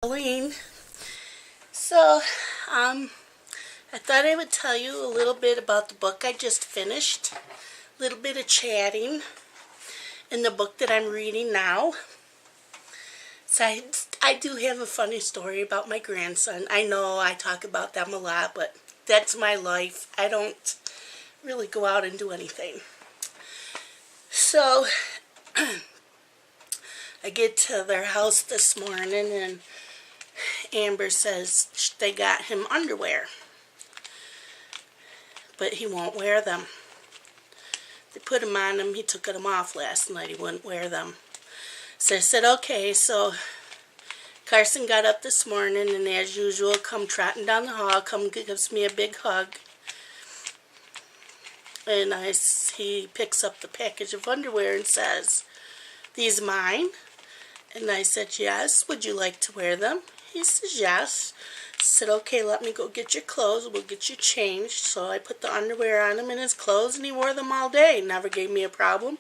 Halloween. So, I thought I would tell you a little bit about the book I just finished. A little bit of chatting in the book that I'm reading now. So I do have a funny story about my grandson. I know I talk about them a lot, but that's my life. I don't really go out and do anything. So, I get to their house this morning and Amber says they got him underwear, but he won't wear them. They put him on him. He took them off last night. He wouldn't wear them. So I said, okay. So Carson got up this morning and as usual come trotting down the hall, gives me a big hug. And he picks up the package of underwear and says, "These mine?" And I said, "Yes. Would you like to wear them?" He says, "Yes." I said, "Okay, let me go get your clothes. We'll get you changed." So I put the underwear on him and his clothes, and he wore them all day. Never gave me a problem.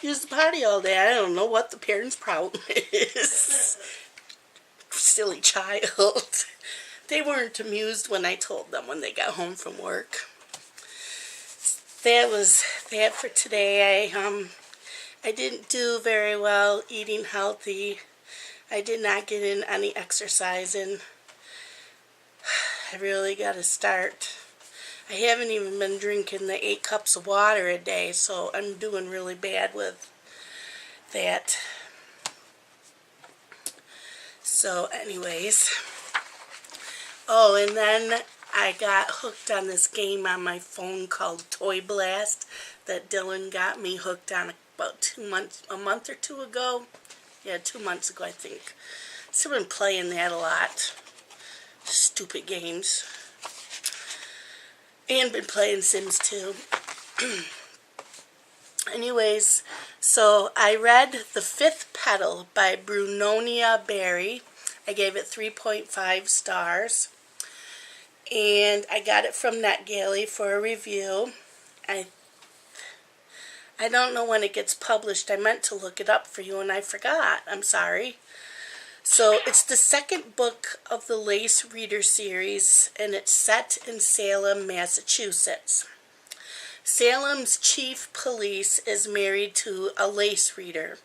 Used the potty all day. I don't know what the parents' problem is. Silly child. They weren't amused when I told them when they got home from work. That was that for today. I didn't do very well eating healthy. I did not get in any exercising. I really got to start. I haven't even been drinking the 8 cups of water a day, so I'm doing really bad with that. So anyways. Oh, and then I got hooked on this game on my phone called Toy Blast that Dylan got me hooked on about a month or two ago. Yeah, 2 months ago, I think. So I've been playing that a lot. Stupid games. And been playing Sims too. Anyways, so I read The Fifth Petal by Brunonia Barry. I gave it 3.5 stars. And I got it from NetGalley for a review. I don't know when it gets published. I meant to look it up for you and I forgot. I'm sorry. So it's the second book of the Lace Reader series and it's set in Salem, Massachusetts. Salem's chief police is married to a lace reader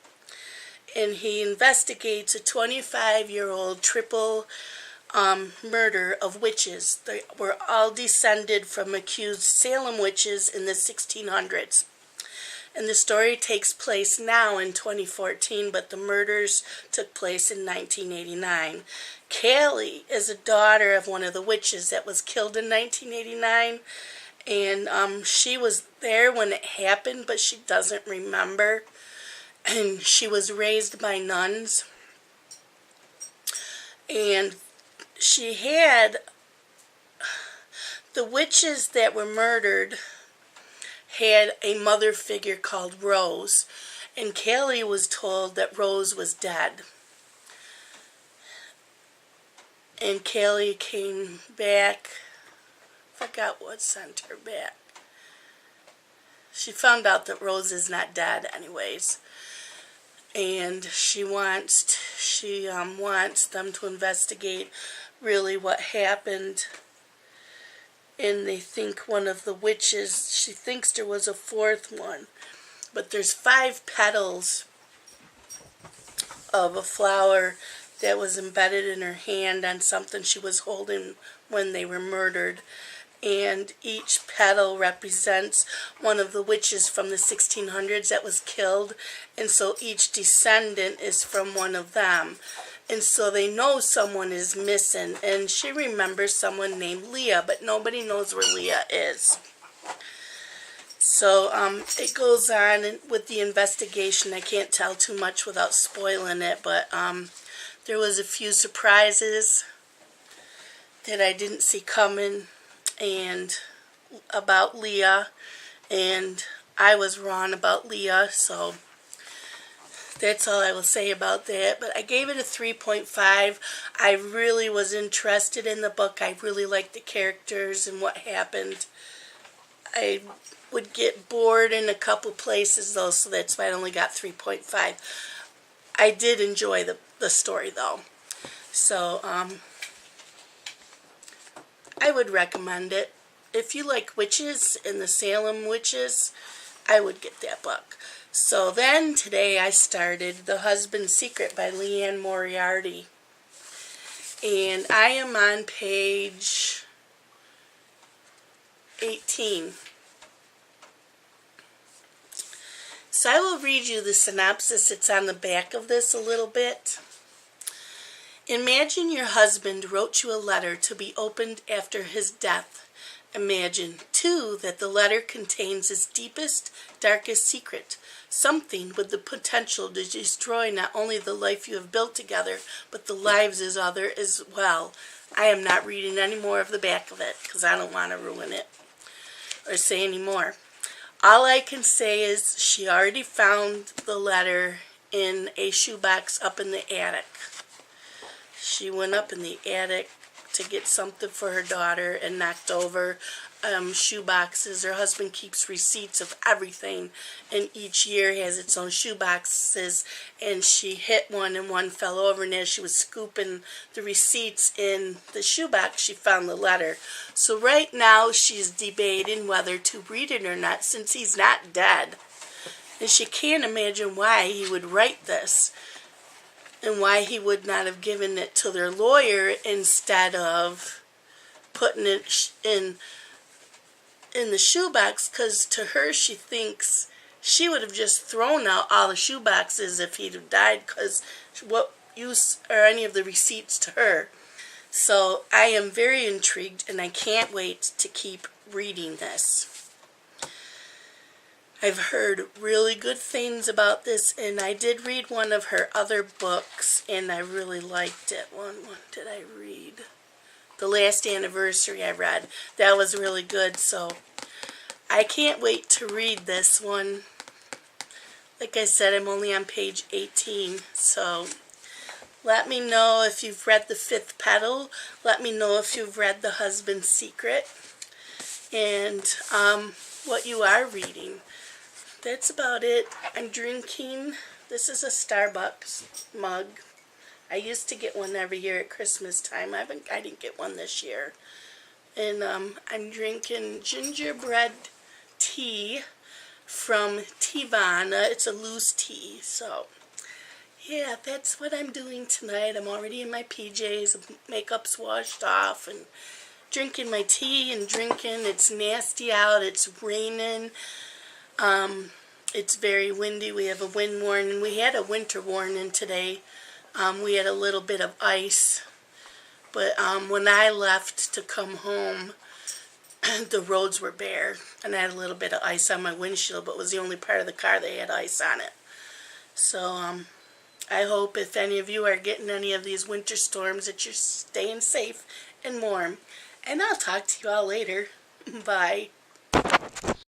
and he investigates a 25-year-old triple murder of witches. They were all descended from accused Salem witches in the 1600s. And the story takes place now in 2014, but the murders took place in 1989. Callie is a daughter of one of the witches that was killed in 1989, and she was there when it happened, but she doesn't remember. And she was raised by nuns, and she had the witches that were murdered had a mother figure called Rose, and Callie was told that Rose was dead. And Callie came back, forgot what sent her back. She found out that Rose is not dead anyways. And she wants them to investigate really what happened. And they think one of the witches, she thinks there was a fourth one, but there's 5 petals of a flower that was embedded in her hand on something she was holding when they were murdered. And each petal represents one of the witches from the 1600s that was killed, and so each descendant is from one of them. And so they know someone is missing, and she remembers someone named Leah, but nobody knows where Leah is. So it goes on with the investigation. I can't tell too much without spoiling it, but there was a few surprises that I didn't see coming and about Leah, and I was wrong about Leah, so that's all I will say about that. But I gave it a 3.5. I really was interested in the book. I really liked the characters and what happened. I would get bored in a couple places though, so that's why I only got 3.5. I did enjoy the story though. So, I would recommend it. If you like witches and the Salem witches, I would get that book. So then today I started The Husband's Secret by Leanne Moriarty. And I am on page 18. So I will read you the synopsis. It's on the back of this a little bit. Imagine your husband wrote you a letter to be opened after his death. Imagine, too, that the letter contains his deepest, darkest secret, something with the potential to destroy not only the life you have built together, but the lives of others as well. I am not reading any more of the back of it, because I don't want to ruin it or say any more. All I can say is she already found the letter in a shoebox up in the attic. She went up in the attic to get something for her daughter and knocked over shoe boxes. Her husband keeps receipts of everything, and each year has its own shoe boxes, and she hit one and one fell over, and as she was scooping the receipts in the shoebox, she found the letter. So right now she's debating whether to read it or not, since he's not dead, and she can't imagine why he would write this and why he would not have given it to their lawyer instead of putting it in the shoebox, because to her she thinks she would have just thrown out all the shoe boxes if he'd have died, because what use are any of the receipts to her? So I am very intrigued, and I can't wait to keep reading this. I've heard really good things about this, and I did read one of her other books, and I really liked it. What did I read? The Last Anniversary I read. That was really good, so I can't wait to read this one. Like I said, I'm only on page 18, so let me know if you've read The Fifth Petal. Let me know if you've read The Husband's Secret, and what you are reading. That's about it. I'm drinking. This is a Starbucks mug. I used to get one every year at Christmas time. I didn't get one this year. And I'm drinking gingerbread tea from Tivana. It's a loose tea. So, yeah, that's what I'm doing tonight. I'm already in my PJs. Makeup's washed off and drinking my tea and drinking. It's nasty out. It's raining. It's very windy. We have a wind warning. We had a winter warning today. We had a little bit of ice. But when I left to come home, the roads were bare. And I had a little bit of ice on my windshield, but it was the only part of the car that had ice on it. So I hope if any of you are getting any of these winter storms that you're staying safe and warm. And I'll talk to you all later. Bye.